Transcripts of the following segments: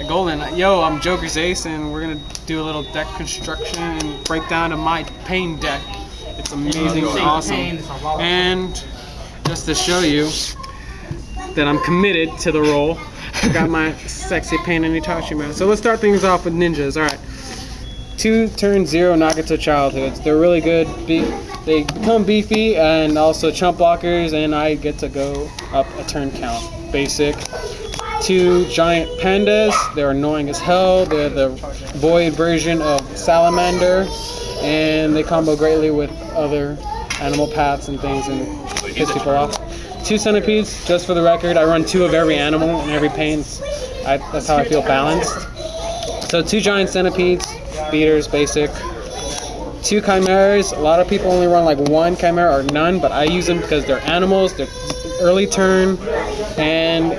Golden. Yo, I'm Joker's Ace, and we're gonna do a little deck construction and breakdown of my pain deck. It's amazing and awesome. And just to show you that I'm committed to the role, I got my sexy pain and Itachi man. So let's start things off with ninjas. All right. 2 turn 0 Nagato childhoods. They're really good. They become beefy and also chump blockers, and I get to go up a turn count. Basic. 2 giant pandas. They're annoying as hell. They're the void version of salamander, and they combo greatly with other animal paths and things and piss people off. 2 centipedes. Just for the record, I run 2 of every animal and every pain. That's how I feel balanced. So 2 giant centipedes. Beaters, basic. 2 chimeras. A lot of people only run like 1 chimera or none, but I use them because they're animals, they're early turn, and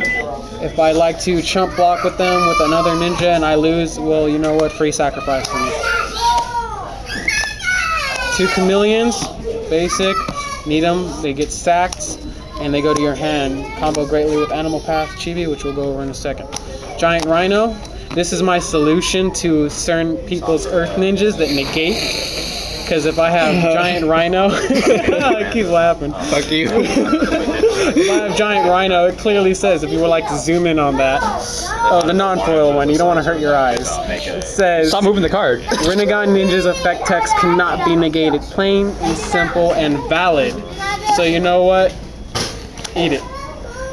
if I like to chump block with them with another ninja and I lose, well, you know what, free sacrifice for me. 2 chameleons, basic. Need them, they get sacked, and they go to your hand. Combo greatly with Animal Path Chibi, which we'll go over in a second. Giant rhino. This is my solution to certain people's earth ninjas that negate. Because if I have giant rhino, I keep laughing. Fuck you. If I have giant rhino, it clearly says, if you would like to zoom in on that, oh, the non-foil one, you don't want to hurt your eyes. It says, stop moving the card. Renegon Ninja's effect text cannot be negated. Plain and simple and valid. So you know what? Eat it.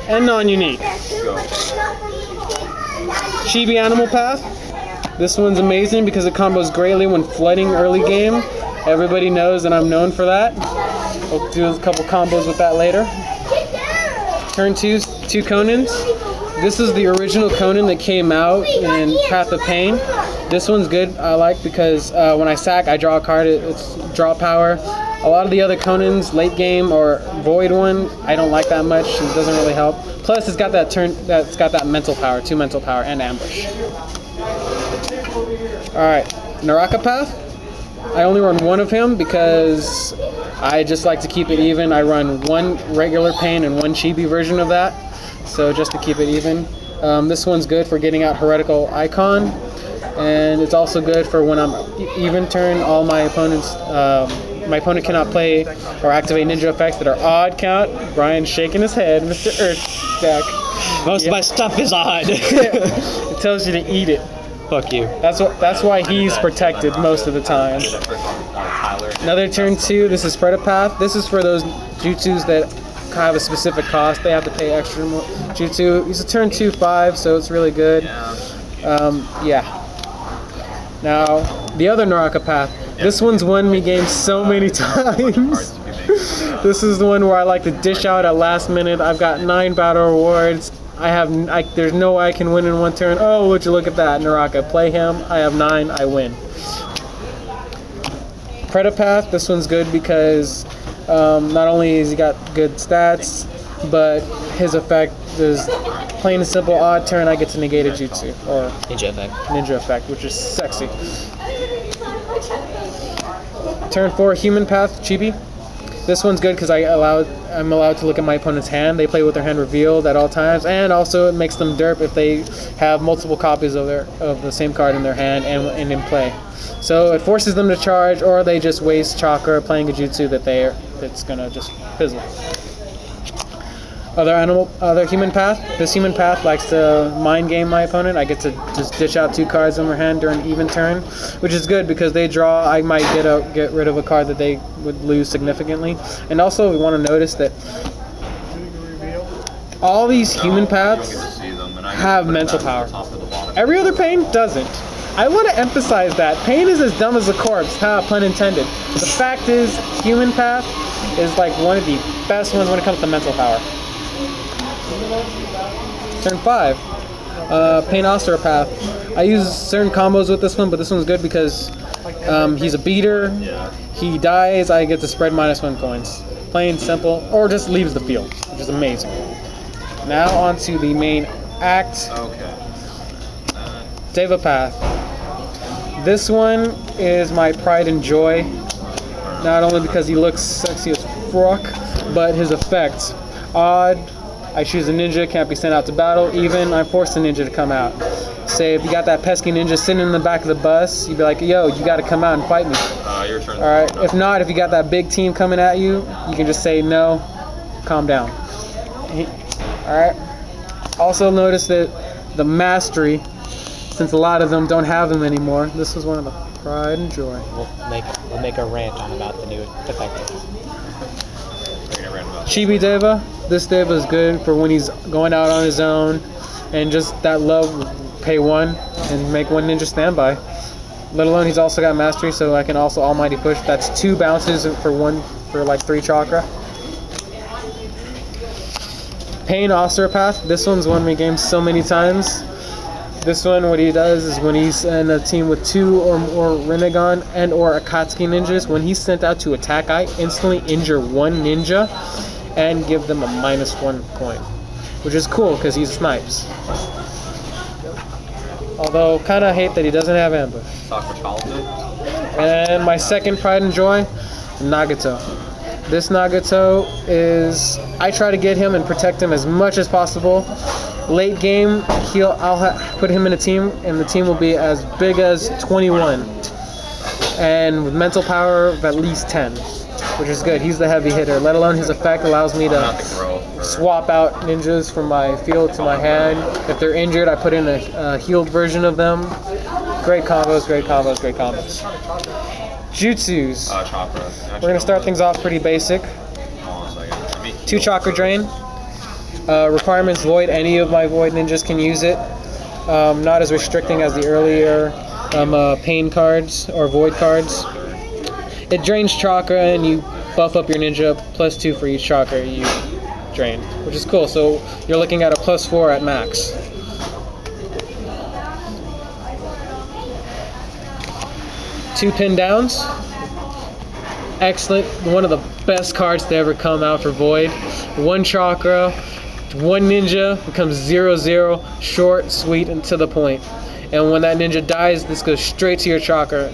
And non-unique. Chibi Animal Path. This one's amazing because it combos greatly when flooding early game. Everybody knows that I'm known for that. We'll do a couple combos with that later. Turn 2 Conans. This is the original Conan that came out in Path of Pain. This one's good, I like, because when I sack, I draw a card. It's draw power. A lot of the other Conans, late game or void one, I don't like that much. It doesn't really help. Plus, it's got that mental power, 2 mental power, and ambush. All right, Naraka Path. I only run 1 of him because I just like to keep it even. I run 1 regular pain and 1 chibi version of that, so just to keep it even. This one's good for getting out Heretical Icon, and it's also good for when I'm even turn. All my opponents. My opponent cannot play or activate ninja effects that are odd count. Brian's shaking his head, Mr. Earth deck. Most of my stuff is odd. It tells you to eat it. Fuck you. That's why he's protected most of the time. Another turn 2. This is Predapath. This is for those jutsus that have a specific cost. They have to pay extra jutsu. He's a turn 2/5, so it's really good. Yeah. Now the other Naraka Path. This one's won me games so many times. This is the one where I like to dish out at last minute. I've got 9 battle rewards. There's no way I can win in 1 turn. Oh, would you look at that, Naraka. Play him. I have 9. I win. Predapath. This one's good because not only has he got good stats, but his effect is plain and simple odd turn. I get to negate a jutsu or ninja effect, which is sexy. Turn 4 Human Path Chibi. This one's good because I'm allowed to look at my opponent's hand. They play with their hand revealed at all times, and also it makes them derp if they have multiple copies of the same card in their hand and in play. So it forces them to charge, or they just waste chakra playing a jutsu that's gonna just fizzle. Other Human Path. This Human Path likes to mind game my opponent. I get to just dish out 2 cards in their hand during even turn, which is good because they draw. I might get rid of a card that they would lose significantly. And also, we want to notice that all these Human Paths have mental power. Every other pain doesn't. I want to emphasize that pain is as dumb as a corpse. Pun intended. The fact is, Human Path is like one of the best ones when it comes to mental power. Turn 5, Pain Osteopath. I use certain combos with this one, but this one's good because he's a beater. He dies, I get to spread -1 coins. Plain, simple, or just leaves the field, which is amazing. Now on to the main act. Deva Path. This one is my pride and joy. Not only because he looks sexy as fuck, but his effects. Odd. I choose a ninja, can't be sent out to battle. Even, I force the ninja to come out. say if you got that pesky ninja sitting in the back of the bus, you'd be like, yo, you got to come out and fight me. Your turn. Alright, if not, if you got that big team coming at you, you can just say no, calm down. Alright. Also notice that the mastery, since a lot of them don't have them anymore, this was one of the pride and joy. We'll make a rant on about the new effective. Chibi Deva. This Deva is good for when he's going out on his own, and just that love, pay 1 and make 1 ninja standby. Let alone he's also got mastery, so I can also almighty push. That's 2 bounces for like 3 chakra. Pain Osteopath. This one's won me games so many times. This one, what he does is when he's in a team with 2 or more Rinnegan and or Akatsuki ninjas, when he's sent out to attack, I instantly injure 1 ninja and give them a -1 coin, which is cool because he snipes. Although, kind of hate that he doesn't have ambush. And my second pride and joy, Nagato. This Nagato is, I try to get him and protect him as much as possible. Late game, I'll put him in a team, and the team will be as big as 21, and with mental power of at least 10, which is good. He's the heavy hitter. Let alone his effect allows me to swap out ninjas from my field to my hand. If they're injured, I put in a healed version of them. Great combos, great combos, great combos. Jutsus. We're gonna start things off pretty basic. 2 chakra drain. Requirements void. Any of my void ninjas can use it. Not as restricting as the earlier pain cards or void cards. It drains chakra, and you buff up your ninja +2 for each chakra you drain, which is cool. So you're looking at a +4 at max. Two pin downs. Excellent. One of the best cards to ever come out for void. 1 chakra, 1 ninja becomes 0/0, short, sweet, and to the point. And when that ninja dies, this goes straight to your chakra.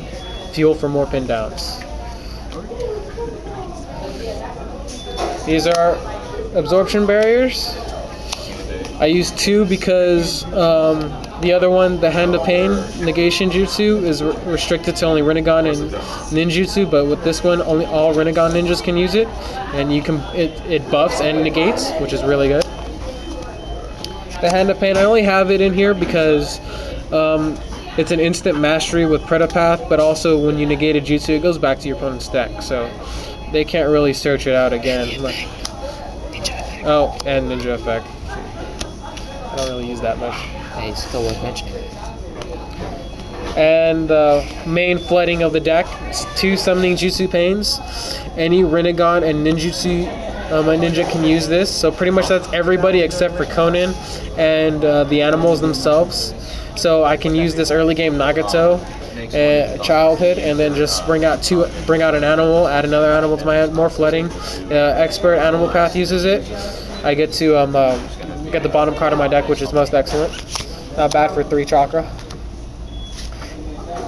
Fuel for more pin downs. These are absorption barriers. I use 2 because the other one, the Hand of Pain negation jutsu, is restricted to only Rinnegan and ninjutsu, but with this one, only all Rinnegan ninjas can use it, and you can it buffs and negates, which is really good. The Hand of Pain, I only have it in here because it's an instant mastery with Predapath, but also when you negate a jutsu, it goes back to your opponent's deck, so they can't really search it out again. Oh, and ninja effect. I don't really use that much. Hey, it's still worth mentioning. And the main flooding of the deck is 2 summoning jutsu pains. Any Rinnegan and ninjutsu a ninja can use this. So pretty much that's everybody except for Conan and the animals themselves. So I can use this early game Nagato, childhood, and then just bring out an animal, add another animal to my hand, more flooding. Expert Animal Path uses it. I get to get the bottom card of my deck, which is most excellent. Not bad for 3 chakra.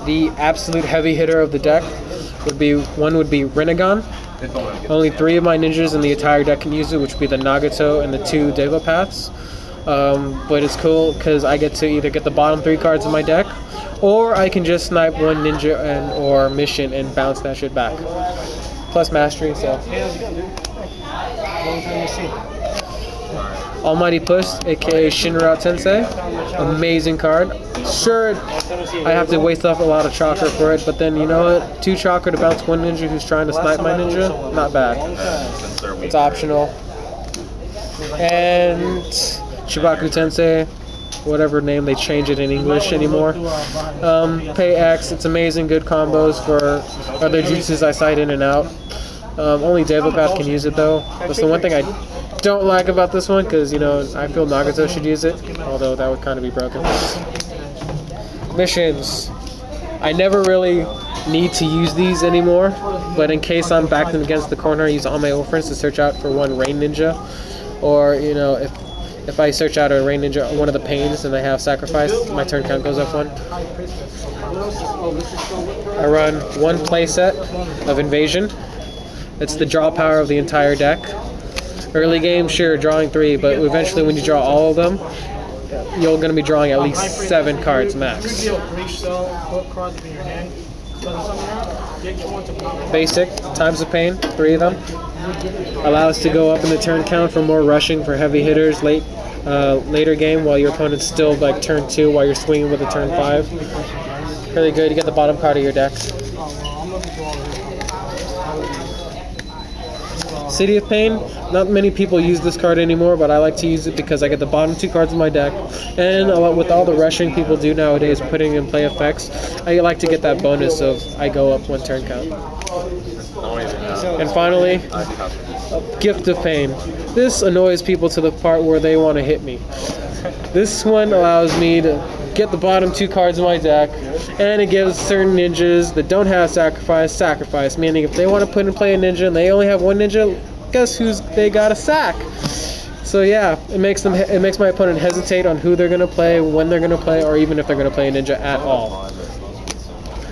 The absolute heavy hitter of the deck would be Rinnegan. Only 3 of my ninjas in the entire deck can use it, which would be the Nagato and the 2 Deva Paths. But it's cool because I get to either get the bottom 3 cards of my deck, or I can just snipe 1 ninja or mission and bounce that shit back. Plus mastery, so. Almighty Push, aka Shinra Tensei. Amazing card. Sure, I have to waste off a lot of chakra for it, but then you know what? 2 chakra to bounce 1 ninja who's trying to snipe my ninja? Not bad. It's optional. And Shibaku Tensei, whatever name they change it in English anymore. Pay X, it's amazing, good combos for other jutsus I sight in and out. Only Devapath can use it though. That's the one thing I don't like about this one, because you know I feel Nagato should use it, although that would kind of be broken. Missions. I never really need to use these anymore, but in case I'm backed against the corner, I use all my orphans to search out for 1 rain ninja, or you know if I search out a rain ninja, one of the pains, and I have sacrifice, my turn count goes up 1. I run 1 playset of Invasion. It's the draw power of the entire deck. Early game, sure, drawing 3, but eventually when you draw all of them, you're going to be drawing at least 7 cards max. Basic, Times of Pain, 3 of them. Allow us to go up in the turn count for more rushing for heavy hitters later game while your opponent's still like turn 2 while you're swinging with a turn 5. Really good. You get the bottom card of your deck. City of Pain, not many people use this card anymore, but I like to use it because I get the bottom 2 cards of my deck, and with all the rushing people do nowadays, putting in play effects, I like to get that bonus of I go up 1 turn count. And finally, Gift of Pain. This annoys people to the part where they want to hit me. This one allows me to get the bottom 2 cards of my deck, and it gives certain ninjas that don't have sacrifice, meaning if they want to put in play a ninja and they only have 1 ninja, guess who's they got a sack. So yeah, it makes my opponent hesitate on who they're gonna play, when they're gonna play, or even if they're gonna play a ninja at all.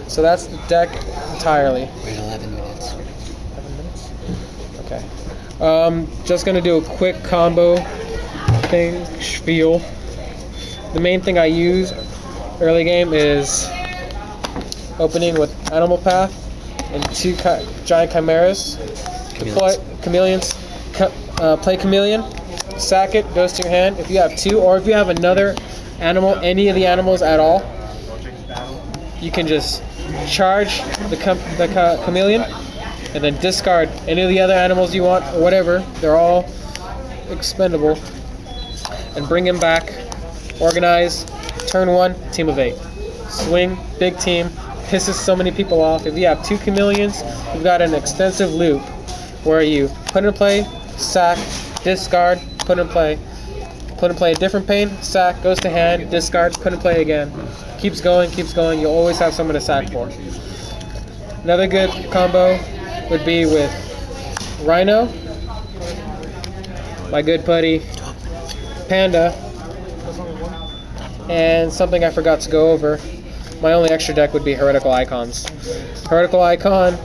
So that's the deck entirely. We're at 11 minutes. 11 minutes? Okay. Just gonna do a quick combo thing, spiel. The main thing I use early game is opening with Animal Path and 2 giant chimeras. Deploy chameleons. Play chameleon. Sack it. Goes to your hand. If you have 2, or if you have another animal, any of the animals at all, you can just charge the chameleon and then discard any of the other animals you want or whatever. They're all expendable. And bring him back. Organize, turn 1, team of 8. Swing, big team, pisses so many people off. If you have 2 chameleons, you've got an extensive loop where you put in play, sack, discard, put in play a different pain, sack, goes to hand, discard, put in play again. Keeps going, you'll always have someone to sack for. Another good combo would be with Rhino, my good buddy Panda, and something I forgot to go over. My only extra deck would be Heretical Icons. Heretical Icon,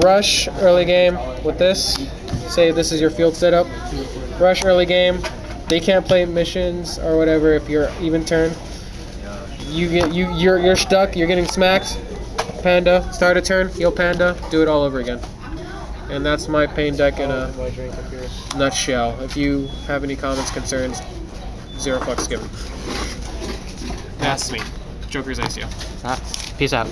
rush early game with this. Say this is your field setup. Rush early game. They can't play missions or whatever if you're even turn. You're stuck. You're getting smacked. Panda, start a turn. Heal Panda. Do it all over again. And that's my pain deck in a nutshell. If you have any comments, concerns, 0 fucks given. That's me, JokersAce's. Peace out.